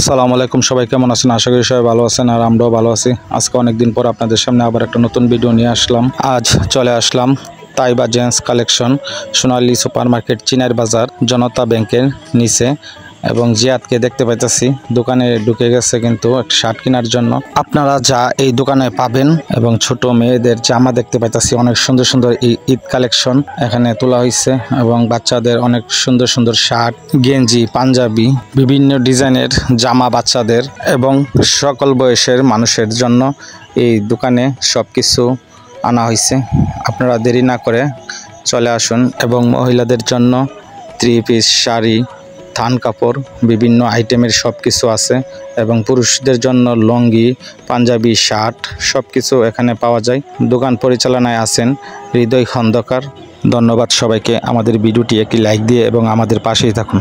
আসসালামু আলাইকুম, সবাই কেমন আছেন? আশা করি সবাই ভালো আছেন আর আমরাও ভালো আছি। আজকে অনেকদিন পর আপনাদের সামনে আবার একটা নতুন ভিডিও নিয়ে আসলাম। আজ চলে আসলাম তাইবা জেন্টস কালেকশন, সোনালী সুপার মার্কেট, চিনার বাজার, জনতা ব্যাংকের নিচে। এবং জিয়াদকে দেখতে পাইতেছি দোকানে ঢুকে গেছে কিন্তু একটা শার্ট কেনার জন্য। আপনারা যা এই দোকানে পাবেন এবং ছোট মেয়েদের জামা দেখতে পাইতেছি, অনেক সুন্দর সুন্দর ঈদ কালেকশন এখানে তোলা হয়েছে এবং বাচ্চাদের অনেক সুন্দর সুন্দর শার্ট, গেঞ্জি, পাঞ্জাবি, বিভিন্ন ডিজাইনের জামা বাচ্চাদের এবং সকল বয়সের মানুষের জন্য এই দোকানে সব কিছু আনা হয়েছে। আপনারা দেরি না করে চলে আসুন। এবং মহিলাদের জন্য থ্রি পিস, শাড়ি, থান কাপড়, বিভিন্ন আইটেমের সব কিছু আছে এবং পুরুষদের জন্য লুঙ্গি, পাঞ্জাবি, শার্ট সব কিছু এখানে পাওয়া যায়। দোকান পরিচালনায় আছেন হৃদয় খন্দকার। ধন্যবাদ সবাইকে। আমাদের ভিডিওটি একটি লাইক দিয়ে এবং আমাদের পাশেই থাকুন।